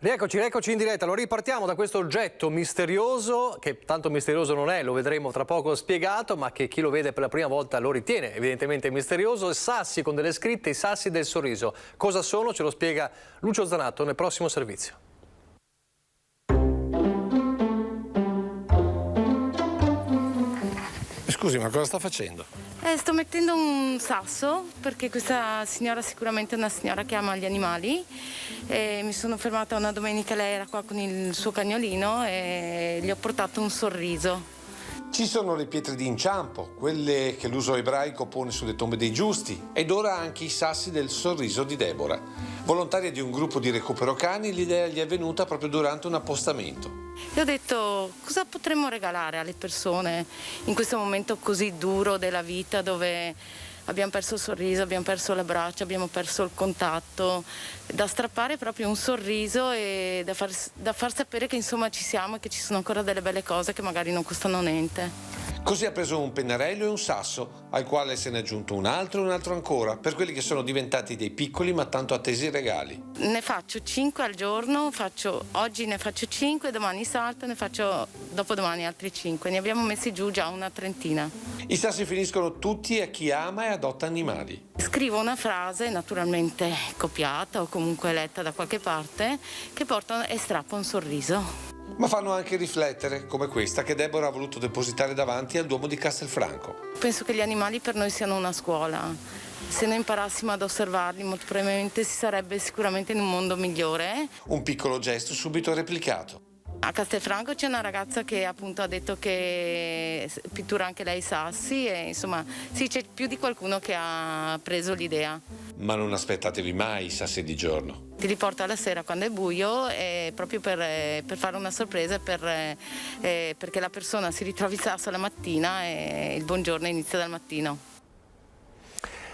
Rieccoci in diretta. Allora ripartiamo da questo oggetto misterioso, che tanto misterioso non è, lo vedremo tra poco spiegato, ma che chi lo vede per la prima volta lo ritiene evidentemente misterioso. Sassi con delle scritte, i sassi del sorriso. Cosa sono? Ce lo spiega Lucio Zanatto nel prossimo servizio. Scusi, ma cosa sta facendo? Sto mettendo un sasso perché questa signora sicuramente è una signora che ama gli animali. Mi sono fermata una domenica, lei era qua con il suo cagnolino e gli ho portato un sorriso. Ci sono le pietre d'inciampo, quelle che l'uso ebraico pone sulle tombe dei giusti, ed ora anche i sassi del sorriso di Deborah. Volontaria di un gruppo di recupero cani, l'idea gli è venuta proprio durante un appostamento. E ho detto, cosa potremmo regalare alle persone in questo momento così duro della vita, dove abbiamo perso il sorriso, abbiamo perso le braccia, abbiamo perso il contatto, da strappare proprio un sorriso e da far sapere che insomma ci siamo e che ci sono ancora delle belle cose che magari non costano niente. Così ha preso un pennarello e un sasso, al quale se ne è aggiunto un altro e un altro ancora, per quelli che sono diventati dei piccoli ma tanto attesi regali. Ne faccio 5 al giorno, oggi ne faccio 5, domani salto, ne faccio dopodomani altri 5. Ne abbiamo messi giù già una trentina. I sassi finiscono tutti a chi ama e adotta animali. Scrivo una frase, naturalmente copiata o comunque letta da qualche parte, che porta e strappa un sorriso. Ma fanno anche riflettere, come questa che Deborah ha voluto depositare davanti al Duomo di Castelfranco. Penso che gli animali per noi siano una scuola. Se noi imparassimo ad osservarli, molto probabilmente si sarebbe sicuramente in un mondo migliore. Un piccolo gesto subito replicato. A Castelfranco c'è una ragazza che appunto ha detto che pittura anche lei i sassi e insomma sì, c'è più di qualcuno che ha preso l'idea. Ma non aspettatevi mai i sassi di giorno. Ti li porto alla sera quando è buio, proprio per fare una sorpresa, perché la persona si ritrovi il sasso la mattina e il buongiorno inizia dal mattino.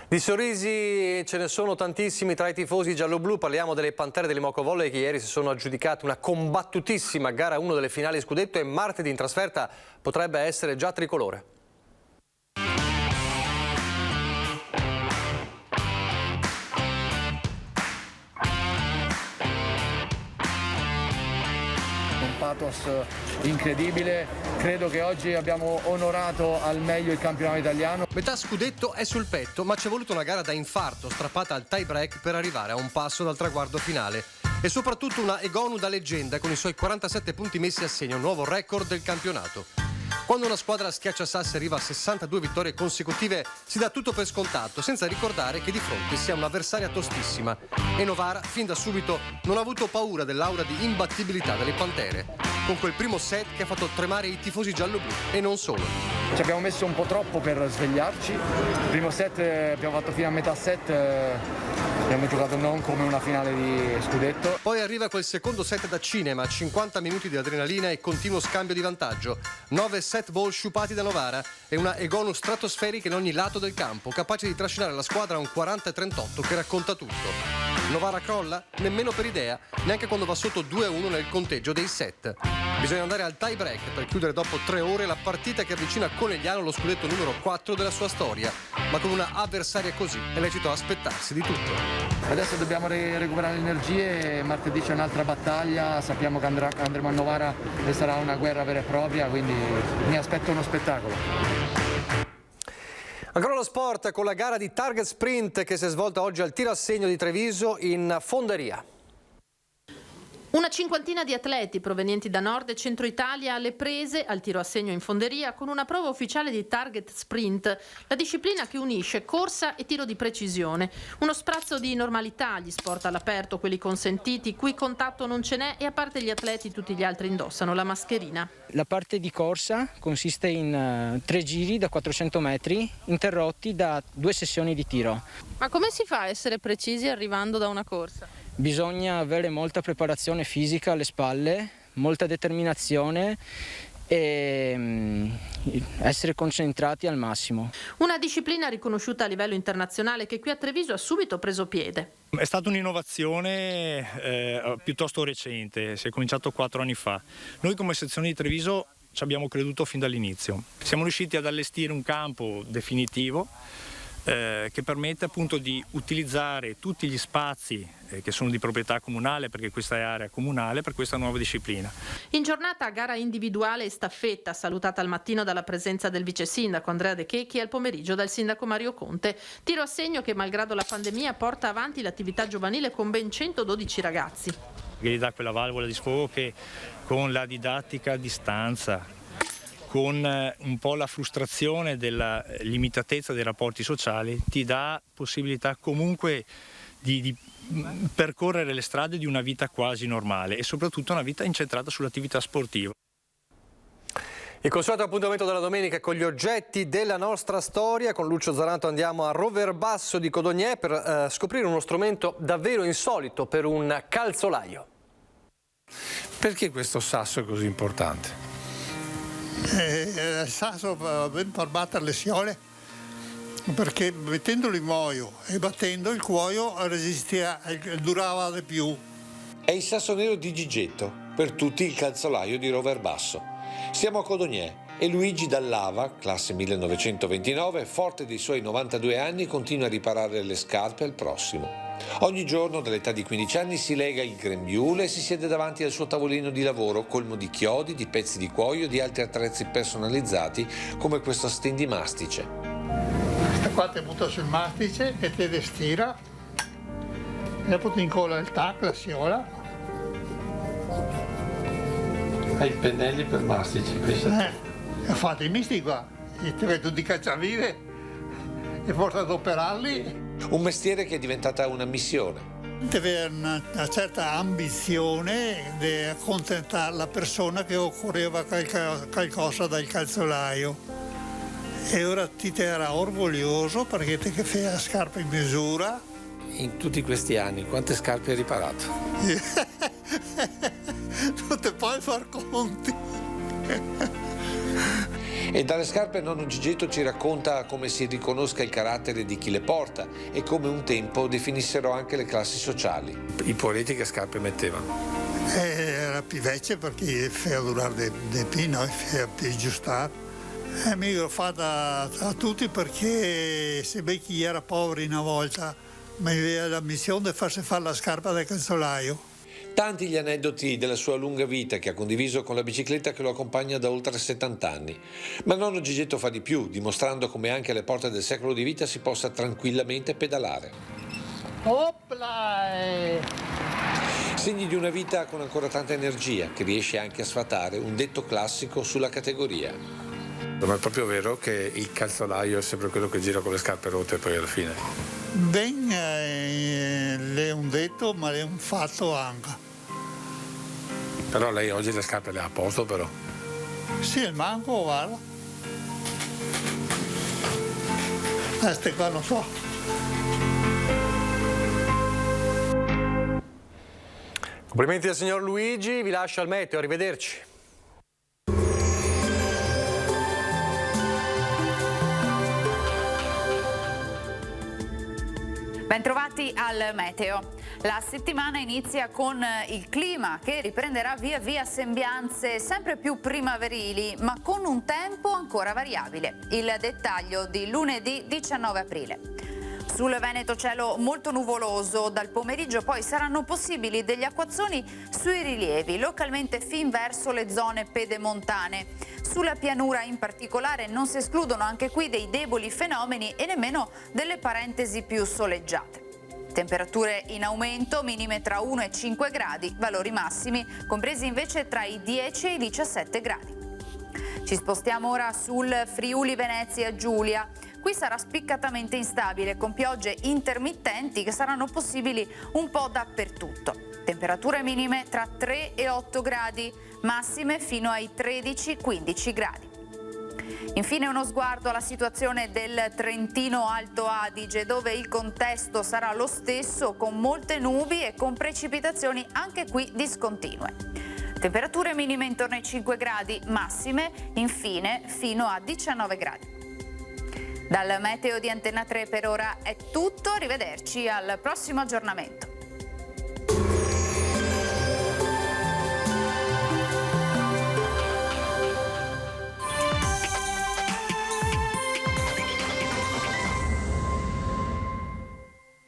Di sorrisi ce ne sono tantissimi tra i tifosi gialloblu. Parliamo delle Pantere delle Moco Volley che ieri si sono aggiudicate una combattutissima gara 1 delle finali scudetto e martedì in trasferta potrebbe essere già tricolore. Pathos incredibile, credo che oggi abbiamo onorato al meglio il campionato italiano. Metà scudetto è sul petto, ma c'è voluta una gara da infarto strappata al tie break per arrivare a un passo dal traguardo finale e soprattutto una Egonu da leggenda con i suoi 47 punti messi a segno, nuovo record del campionato. Quando una squadra schiacciasassi arriva a 62 vittorie consecutive si dà tutto per scontato, senza ricordare che di fronte si ha un'avversaria tostissima. E Novara fin da subito non ha avuto paura dell'aura di imbattibilità delle Pantere, con quel primo set che ha fatto tremare i tifosi gialloblu e non solo. Ci abbiamo messo un po' troppo per svegliarci. Il primo set abbiamo fatto fino a metà set, abbiamo giocato non come una finale di scudetto. Poi arriva quel secondo set da cinema, 50 minuti di adrenalina e continuo scambio di vantaggio. 9 set ball sciupati da Novara e una Egonu stratosferica in ogni lato del campo, capace di trascinare la squadra a un 40-38 che racconta tutto. Novara crolla? Nemmeno per idea, neanche quando va sotto 2-1 nel conteggio dei set. Bisogna andare al tie break per chiudere dopo 3 ore la partita che avvicina a Conegliano lo scudetto numero 4 della sua storia. Ma con una avversaria così è lecito aspettarsi di tutto. Adesso dobbiamo recuperare le energie, martedì c'è un'altra battaglia, sappiamo che andremo a Novara e sarà una guerra vera e propria, quindi mi aspetto uno spettacolo. Ancora lo sport con la gara di target sprint che si è svolta oggi al tiro a segno di Treviso in Fonderia. Una cinquantina di atleti provenienti da nord e centro Italia alle prese al tiro a segno in Fonderia con una prova ufficiale di target sprint, la disciplina che unisce corsa e tiro di precisione. Uno sprazzo di normalità, gli sport all'aperto, quelli consentiti, cui contatto non ce n'è e a parte gli atleti tutti gli altri indossano la mascherina. La parte di corsa consiste in 3 giri da 400 metri interrotti da 2 sessioni di tiro. Ma come si fa a essere precisi arrivando da una corsa? Bisogna avere molta preparazione fisica alle spalle, molta determinazione e essere concentrati al massimo. Una disciplina riconosciuta a livello internazionale che qui a Treviso ha subito preso piede. È stata un'innovazione piuttosto recente, si è cominciato 4 anni fa. Noi come sezione di Treviso ci abbiamo creduto fin dall'inizio. Siamo riusciti ad allestire un campo definitivo che permette appunto di utilizzare tutti gli spazi che sono di proprietà comunale, perché questa è area comunale, per questa nuova disciplina. In giornata gara individuale e staffetta, salutata al mattino dalla presenza del vice sindaco Andrea De Checchi e al pomeriggio dal sindaco Mario Conte. Tiro a segno che malgrado la pandemia porta avanti l'attività giovanile con ben 112 ragazzi. Che gli dà quella valvola di sfogo che con la didattica a distanza, con un po' la frustrazione della limitatezza dei rapporti sociali, ti dà possibilità comunque di percorrere le strade di una vita quasi normale e soprattutto una vita incentrata sull'attività sportiva. Il consueto appuntamento della domenica con gli oggetti della nostra storia. Con Lucio Zaranto andiamo a Roverbasso di Codognè per scoprire uno strumento davvero insolito per un calzolaio. Perché questo sasso è così importante? Il sasso per battere le sciole, perché mettendolo in cuoio e battendo il cuoio durava di più. È il sasso nero di Gigetto, per tutti il calzolaio di Roverbasso. Siamo a Codognè e Luigi Dallava, classe 1929, forte dei suoi 92 anni, continua a riparare le scarpe al prossimo. Ogni giorno dall'età di 15 anni si lega il grembiule e si siede davanti al suo tavolino di lavoro colmo di chiodi, di pezzi di cuoio e di altri attrezzi personalizzati come questo stendimastice. Questa qua ti butta sul mastice e te le stira e dopo ti incolla il tac, la siola. Hai i pennelli per mastici, Fate i misti qua, ti vedo di cacciavite e forse ad operarli. Un mestiere che è diventata una missione. Deve avere una certa ambizione di accontentare la persona che occorreva qualcosa dal calzolaio. E ora ti era orgoglioso perché ti fai la scarpa in misura. In tutti questi anni quante scarpe hai riparato? Non ti puoi far conti. E dalle scarpe nonno Gigetto ci racconta come si riconosca il carattere di chi le porta e come un tempo definissero anche le classi sociali. I politi che scarpe mettevano? Era più vecchio perché faceva durare dei pino e faceva più aggiustare. E mi l'ho fatta a tutti perché se beh chi era povero una volta mi aveva la missione di farsi fare la scarpa del calzolaio. Tanti gli aneddoti della sua lunga vita che ha condiviso con la bicicletta che lo accompagna da oltre 70 anni. Ma nonno Gigetto fa di più, dimostrando come anche alle porte del secolo di vita si possa tranquillamente pedalare. Opla! Segni di una vita con ancora tanta energia, che riesce anche a sfatare un detto classico sulla categoria. Ma è proprio vero che il calzolaio è sempre quello che gira con le scarpe rotte poi alla fine? Ben, è un detto, ma è un fatto anche. Però lei oggi le scarpe le ha a posto però? Sì, il manco, guarda. Queste qua non so. Complimenti al signor Luigi, vi lascio al meteo, arrivederci. Bentrovati al meteo. La settimana inizia con il clima che riprenderà via via sembianze sempre più primaverili, ma con un tempo ancora variabile. Il dettaglio di lunedì 19 aprile. Sul Veneto cielo molto nuvoloso, dal pomeriggio poi saranno possibili degli acquazzoni sui rilievi, localmente fin verso le zone pedemontane. Sulla pianura in particolare non si escludono anche qui dei deboli fenomeni e nemmeno delle parentesi più soleggiate. Temperature in aumento, minime tra 1 e 5 gradi, valori massimi compresi invece tra i 10 e i 17 gradi. Ci spostiamo ora sul Friuli Venezia Giulia. Qui sarà spiccatamente instabile, con piogge intermittenti che saranno possibili un po' dappertutto. Temperature minime tra 3 e 8 gradi, massime fino ai 13-15 gradi. Infine uno sguardo alla situazione del Trentino Alto Adige, dove il contesto sarà lo stesso, con molte nubi e con precipitazioni anche qui discontinue. Temperature minime intorno ai 5 gradi, massime infine fino a 19 gradi. Dal meteo di Antenna 3 per ora è tutto, arrivederci al prossimo aggiornamento.